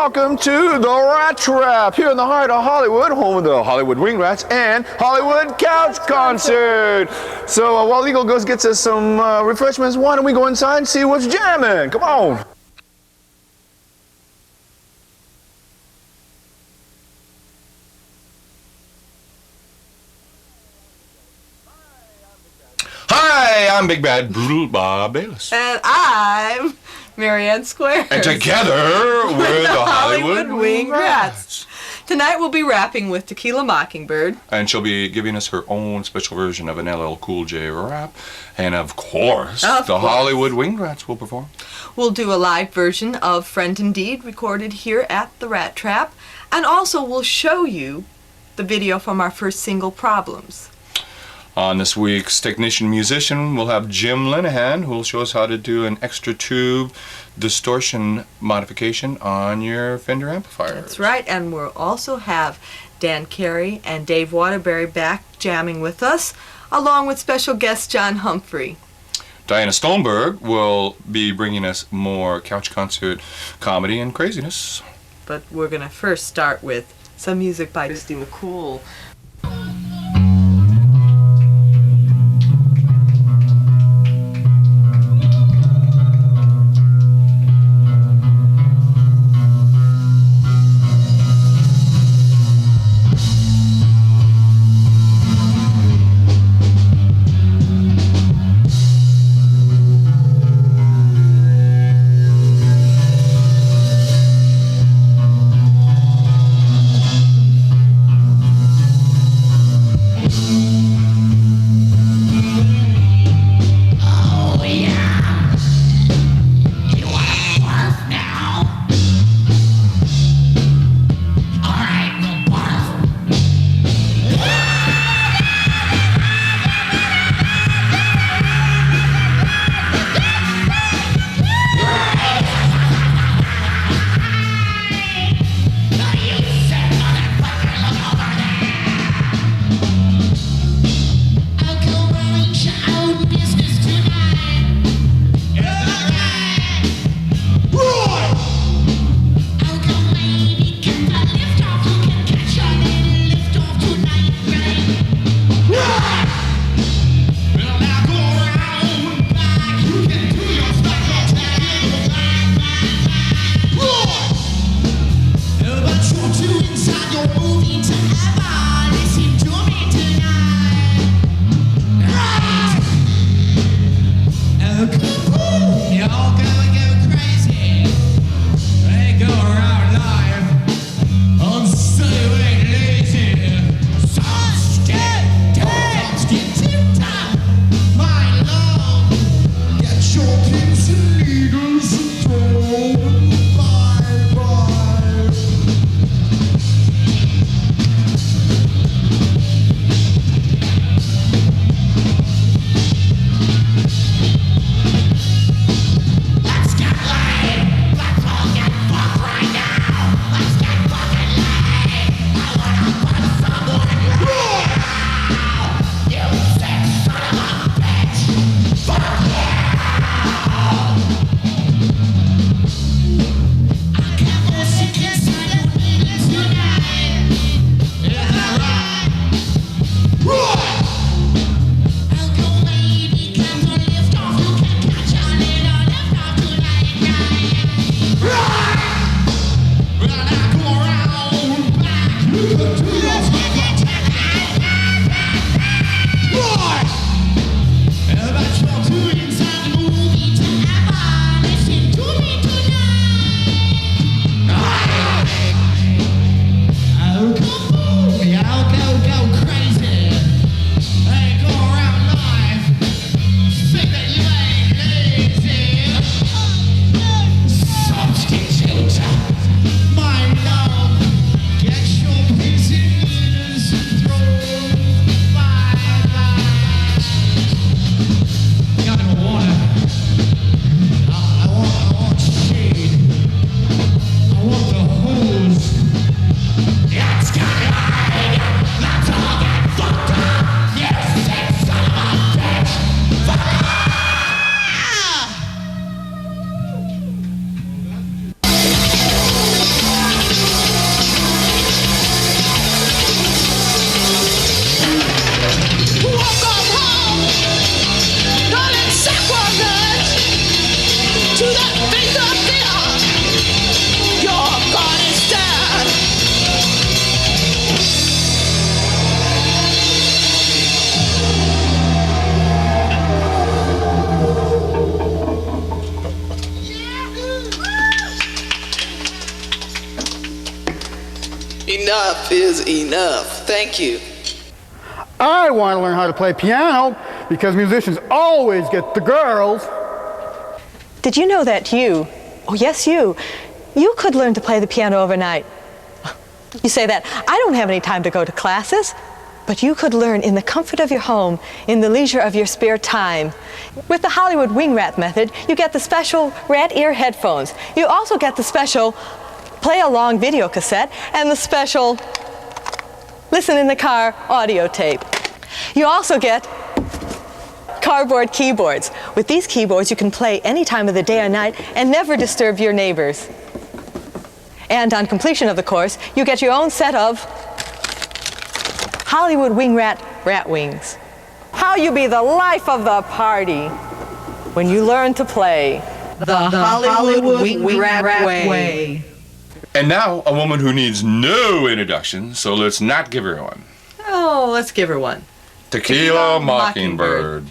welcome to the Rat Trap here in the heart of Hollywood, home of the Hollywood Wing Rats and Hollywood Couch Concert. So while Eagle goes gets us some refreshments, why don't we go inside and see what's jamming? Come on. Hi, I'm Big Bad Brutal Bob Bayless. And I'm Ann Skweres. And together we're the Hollywood Wing Rats. Tonight we'll be rapping with Tequila Mockingbird. And she'll be giving us her own special version of an LL Cool J rap. And of course, Hollywood Wing Rats will perform. We'll do a live version of Friend Indeed recorded here at the Rat Trap. And also we'll show you the video from our first single, Problems. On this week's Technician Musician, we'll have Jim Linehan, who will show us how to do an extra tube distortion modification on your Fender amplifier. That's right, and we'll also have Dan Carey and Dave Waterbury back jamming with us, along with special guest John Humpfrey. Diana Stoneberg will be bringing us more couch concert comedy and craziness. But we're going to first start with some music by Kristy McKool. Enough is enough. Thank you. I want to learn how to play piano because musicians always get the girls. Did you know that you could learn to play the piano overnight? You say that, I don't have any time to go to classes, but you could learn in the comfort of your home, in the leisure of your spare time. With the Hollywood wing rat method, you get the special rat ear headphones. You also get the special play-along video cassette and the special listen in the car audio tape. You also get cardboard keyboards. With these keyboards, you can play any time of the day or night and never disturb your neighbors. And on completion of the course, you get your own set of Hollywood wing rat wings. How you be the life of the party when you learn to play The Hollywood wing rat way. And now, a woman who needs no introduction, so let's not give her one. Oh, let's give her one. Tequila Mockingbird.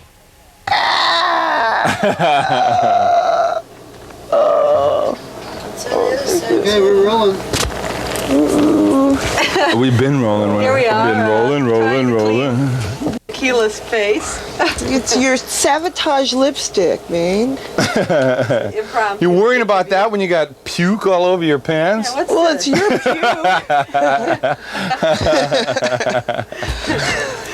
Okay, we're rolling. We've been rolling. Here we are. Been rolling. Tequila's face. It's your sabotage lipstick, man. Impromptu. You worrying about that when you got puke all over your pants? What's Well, this? it's your puke.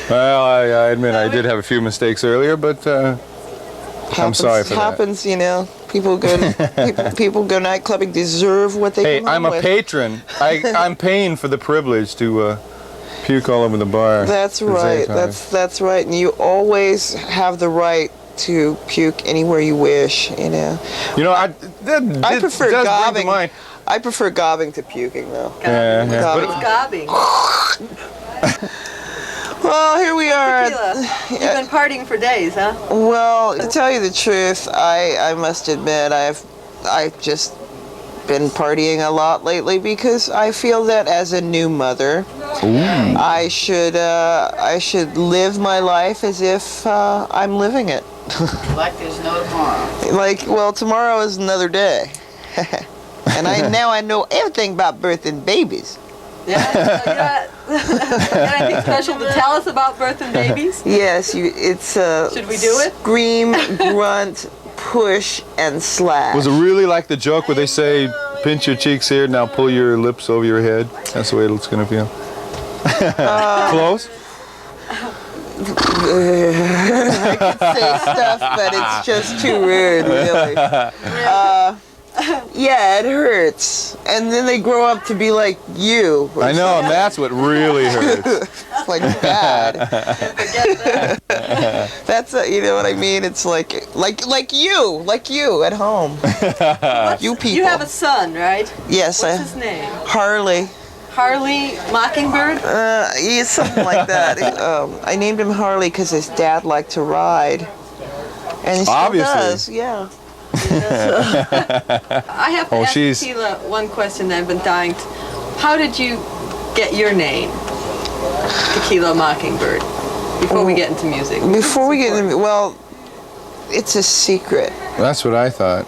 Well, I admit I did have a few mistakes earlier, but I'm sorry for that. Happens, you know. People go night clubbing, deserve what they Hey, come home I'm a with. patron. I'm paying for the privilege to puke all over the bar. That's at the same right. time. That's right. And you always have the right to puke anywhere you wish. You know. You know, I prefer does bring to gobbing. mind. I prefer gobbing to puking, though. Yeah. Gobbing. Gobbing. Well, here we are. Tequila, you've been partying for days, huh? Well, to tell you the truth, I must admit I've just been partying a lot lately because I feel that as a new mother, I should live my life as if I'm living it. Like there's no tomorrow. Like, well, tomorrow is another day, and now I know everything about birthing babies. Yeah. So you got anything special to tell us about birthing babies? Yes, it's Should we do it? Scream, grunt, push, and slash. Was it really like the joke where they say, pinch your cheeks here, now pull your lips over your head? That's the way it's going to feel. Close? I could say stuff, but it's just too rude, really. Yeah, it hurts. And then they grow up to be like you. I know, and that's what really hurts. It's like bad. That's you know what I mean? It's like you at home. You people. You have a son, right? Yes, What's his name? Harley. Harley Mockingbird? Yeah, something like that. I named him Harley because his dad liked to ride. And he still Obviously. does, yeah. I have to ask Tequila one question that I've been dying to. How did you get your name, Tequila Mockingbird, before we get into music? Before we get into, well, it's a secret. That's what I thought.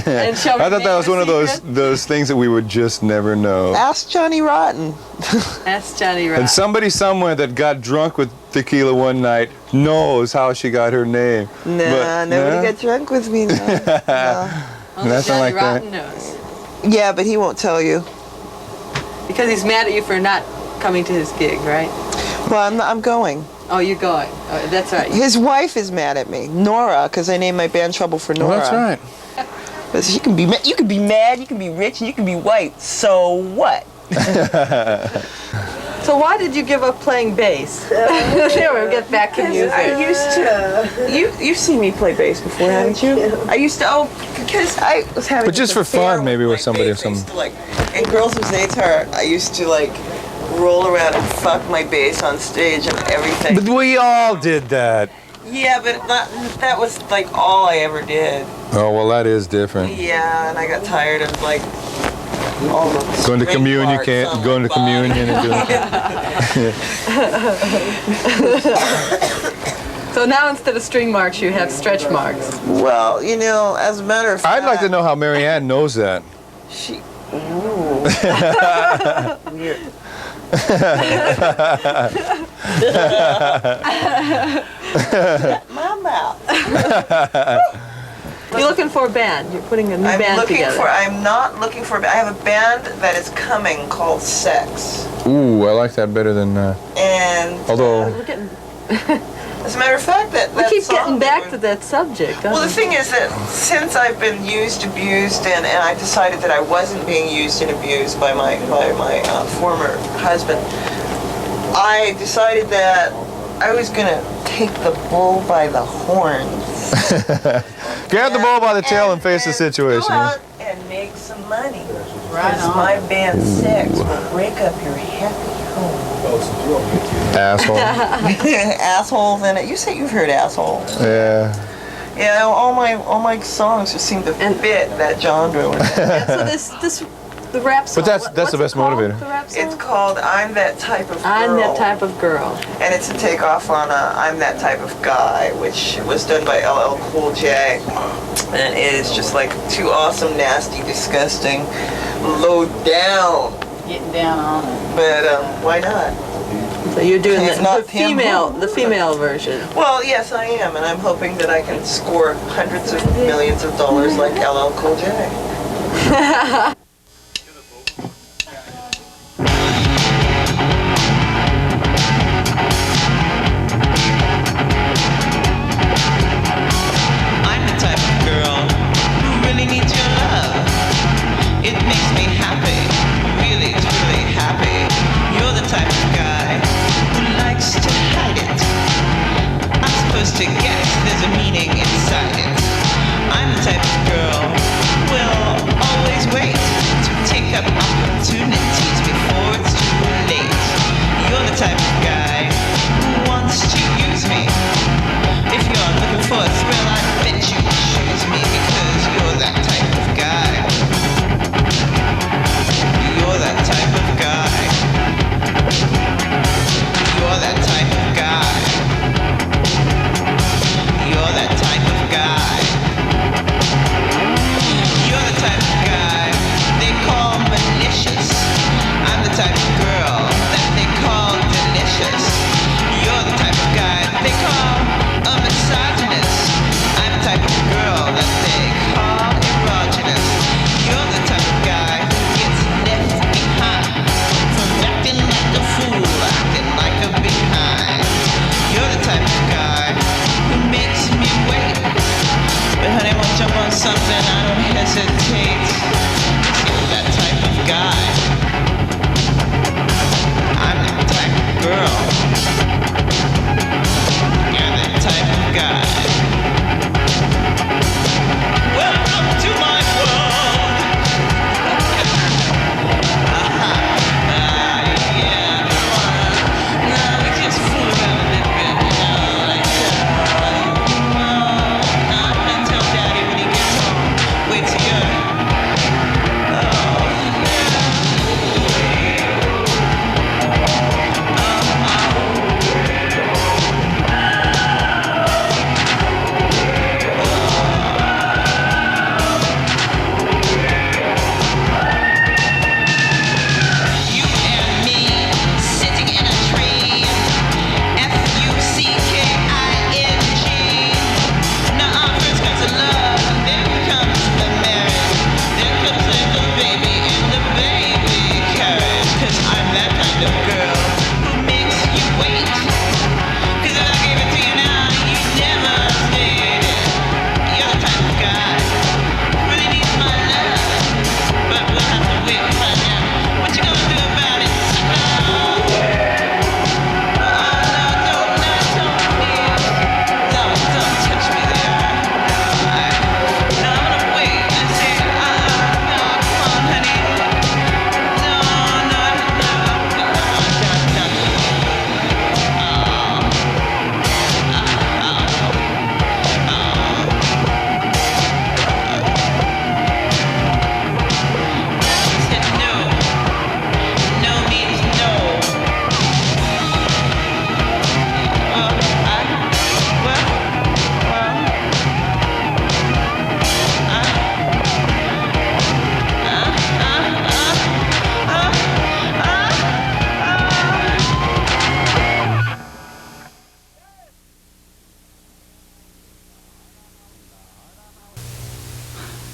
And shall we I thought make that was it a one of secret? those things that we would just never know. Ask Johnny Rotten. Ask Johnny Rotten. And somebody somewhere that got drunk with tequila one night knows how she got her name. Nah, nobody got drunk with me. No. Only Nothing Johnny like that. Rotten knows. Yeah, but he won't tell you. Because he's mad at you for not coming to his gig, right? Well, I'm going. Oh, you're going. Oh, that's right. His wife is mad at me, Nora, because I named my band Trouble for Nora. Well, that's right. But you can be mad, you can be rich, and you can be white. So what? So why did you give up playing bass? There, we'll get back to music. I used to. You've seen me play bass before, haven't you? I used to. Oh, because I was having. But just an for fun, affair maybe with my somebody or bass. I used something. to, in Girls Who Say Tar, I used to roll around and fuck my bass on stage and everything. But we all did that. Yeah, but that was all I ever did. Oh, well, that is different. Yeah, and I got tired of all the Going to string communion, you parts can't on go my into body. communion and doing So now instead of string marks, you have stretch marks. Well, as a matter of fact, I'd like to know how Mary Ann knows that. Weird. My mouth. You're looking for a band. You're putting a new band together. I'm not looking for a band. I have a band that is coming called Sex. Ooh, I like that better than. And Although. We're getting, as a matter of fact, we keep getting back to that subject. Well, the thing is that since I've been used, abused, and I decided that I wasn't being used and abused by my former husband, I decided that I was gonna take the bull by the horns. Grab the bull by the tail and face the situation. Go out and make some money. Because my band Sex will break up your happy home. Asshole. Assholes in it. You say you've heard asshole. Yeah. Yeah, all my songs just seem to fit that genre. So the rap song. But that's the best motivator. The rap song? It's called I'm That Type of Girl. I'm That Type of Girl. And it's a takeoff on I'm That Type of Guy, which was done by LL Cool J. And it is just like too awesome, nasty, disgusting, low down. Getting down on it. But why not? So you're doing If not him, the female version. Well, yes, I am, and I'm hoping that I can score hundreds of millions of dollars like LL Cool J. I'm the type of girl who really needs your love. It makes me happy, really, truly happy. You're the type of guy who likes to hide it. I'm supposed to guess there's a meaning inside it. I'm the type of girl who will always wait.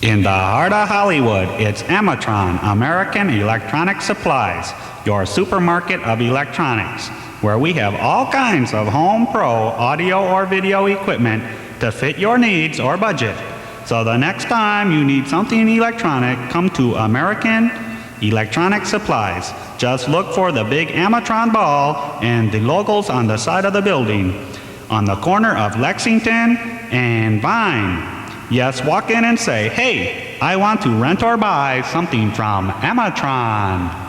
In the heart of Hollywood, it's Amatron, American Electronic Supplies, your supermarket of electronics, where we have all kinds of home pro audio or video equipment to fit your needs or budget. So the next time you need something electronic, come to American Electronic Supplies. Just look for the big Amatron ball and the logos on the side of the building, on the corner of Lexington and Vine. Yes, walk in and say, hey, I want to rent or buy something from Amatron.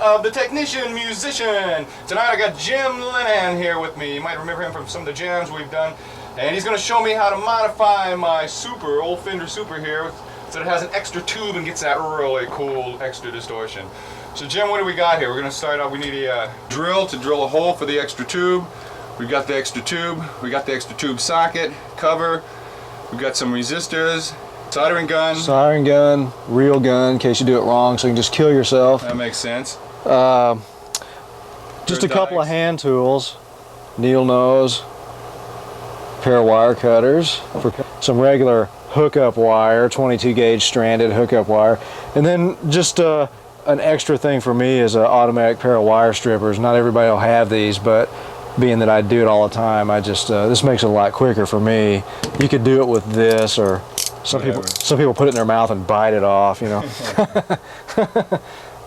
Of the Technician Musician. Tonight I got Jim Linehan here with me. You might remember him from some of the jams we've done. And he's going to show me how to modify my Super, old Fender Super here, so it has an extra tube and gets that really cool extra distortion. So Jim, what do we got here? We're going to start out, we need a drill to drill a hole for the extra tube. We've got the extra tube. We got the extra tube socket, cover. We've got some resistors, soldering gun. Soldering gun, real gun, in case you do it wrong, so you can just kill yourself. That makes sense. Just a couple of hand tools, needle nose, pair of wire cutters, for some regular hookup wire, 22 gauge stranded hookup wire, and then just an extra thing for me is an automatic pair of wire strippers. Not everybody will have these, but being that I do it all the time, I just this makes it a lot quicker for me. You could do it with this, or some people put it in their mouth and bite it off, you know,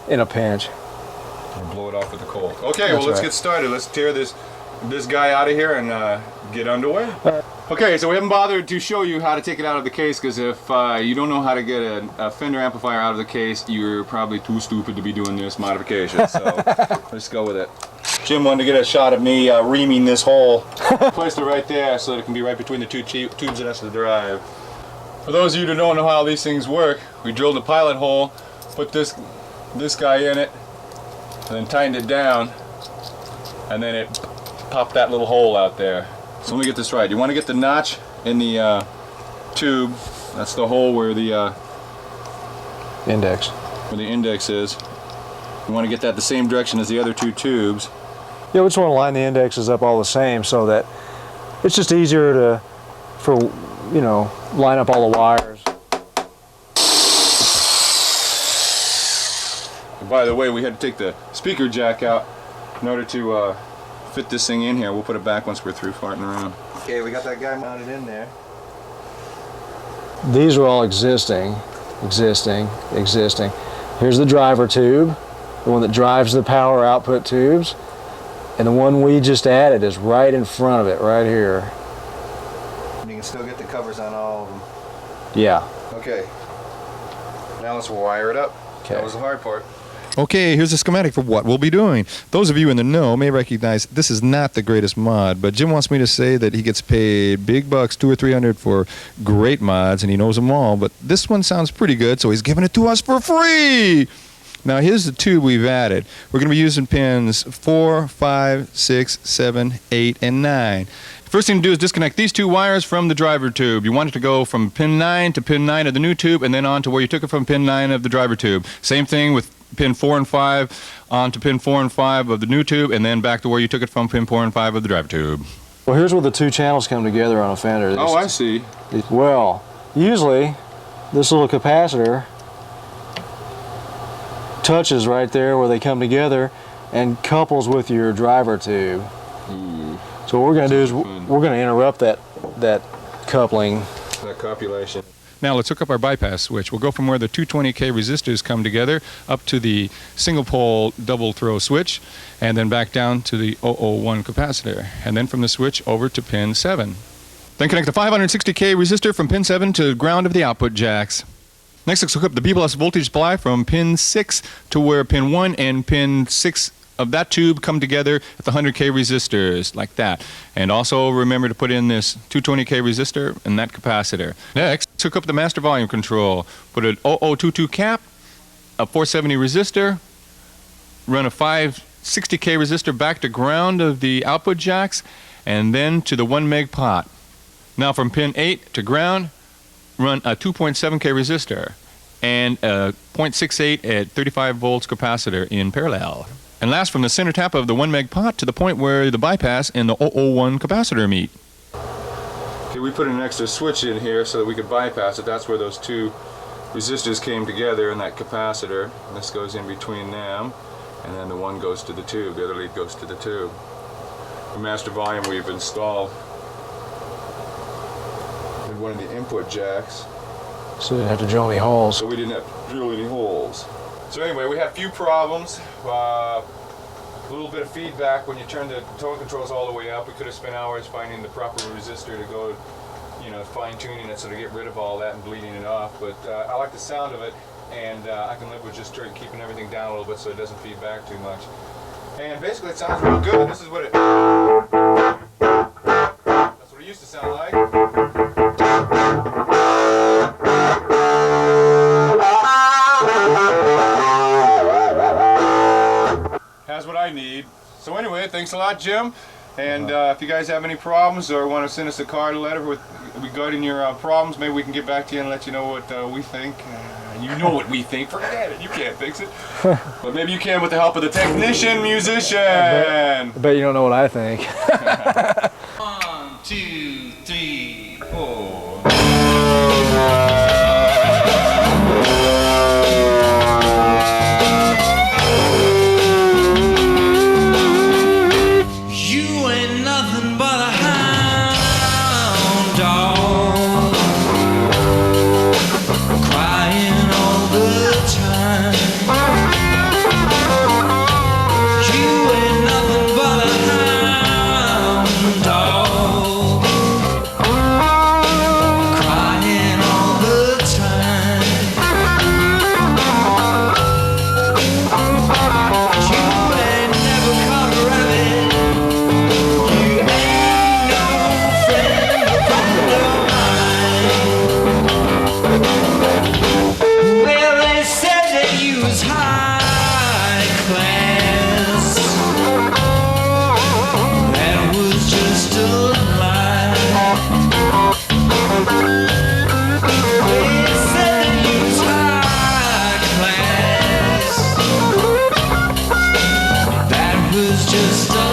in a pinch. Or blow it off with the coal. Okay, well, let's get started. Let's tear this guy out of here and get underway. Okay, so we haven't bothered to show you how to take it out of the case, because if you don't know how to get a Fender amplifier out of the case, you're probably too stupid to be doing this modification. So let's go with it. Jim wanted to get a shot of me reaming this hole. Placed it right there so that it can be right between the two tubes and that's the drive. For those of you who don't know how these things work, we drilled a pilot hole, put this guy in it, and then tightened it down, and then it popped that little hole out there. So let me get this right. You want to get the notch in the tube. That's the hole where the index is. You want to get that the same direction as the other two tubes. Yeah, we just want to line the indexes up all the same so that it's just easier for line up all the wires. And by the way, we had to take the speaker jack out in order to fit this thing in here. We'll put it back once we're through farting around. Okay, we got that guy mounted in there. These are all existing. Here's the driver tube, the one that drives the power output tubes, and the one we just added is right in front of it, right here. And you can still get the covers on all of them. Yeah. Okay. Now let's wire it up. Okay. That was the hard part. Okay, here's a schematic for what we'll be doing. Those of you in the know may recognize this is not the greatest mod, but Jim wants me to say that he gets paid big bucks, $200 or $300 for great mods, and he knows them all, but this one sounds pretty good, so he's giving it to us for free! Now here's the tube we've added. We're going to be using pins 4, 5, 6, 7, 8, and 9. First thing to do is disconnect these two wires from the driver tube. You want it to go from pin 9 to pin 9 of the new tube, and then on to where you took it from pin 9 of the driver tube. Same thing with pin 4 and 5 on to pin 4 and 5 of the new tube, and then back to where you took it from pin 4 and 5 of the driver tube. Well, here's where the two channels come together on a Fender. Oh, I see. Well, usually this little capacitor touches right there where they come together and couples with your driver tube. So what we're going to do is we're going to interrupt that coupling. That copulation. Now let's hook up our bypass switch. We'll go from where the 220K resistors come together up to the single pole double throw switch, and then back down to the 001 capacitor, and then from the switch over to pin 7. Then connect the 560K resistor from pin 7 to the ground of the output jacks. Next, let's hook up the B+ voltage supply from pin 6 to where pin 1 and pin 6 of that tube come together at the 100K resistors, like that. And also remember to put in this 220K resistor and that capacitor. Next, hook up the master volume control. Put an 0022 cap, a 470 resistor, run a 560K resistor back to ground of the output jacks, and then to the 1 meg pot. Now from pin 8 to ground, run a 2.7K resistor and a 0.68 at 35 volts capacitor in parallel. And last, from the center tap of the 1 meg pot to the point where the bypass and the 001 capacitor meet. Okay, we put an extra switch in here so that we could bypass it. That's where those two resistors came together in that capacitor. And this goes in between them, and then the one goes to the tube. The other lead goes to the tube. The master volume we've installed in one of the input jacks. So you didn't have to drill any holes. So we didn't have to drill any holes. So anyway, we had a few problems. A little bit of feedback when you turn the tone controls all the way up. We could have spent hours finding the proper resistor to go, fine-tuning it so to get rid of all that and bleeding it off. But I like the sound of it, and I can live with just keeping everything down a little bit so it doesn't feed back too much. And basically it sounds real good. This is what it... That's what it used to sound like. Has what I need. So anyway, thanks a lot, Jim. And if you guys have any problems or want to send us a card or letter regarding your problems, maybe we can get back to you and let you know what we think. You know what we think. Forget it. You can't fix it. But maybe you can with the help of the technician musician. I bet you don't know what I think. 1, 2, 3, 4. Just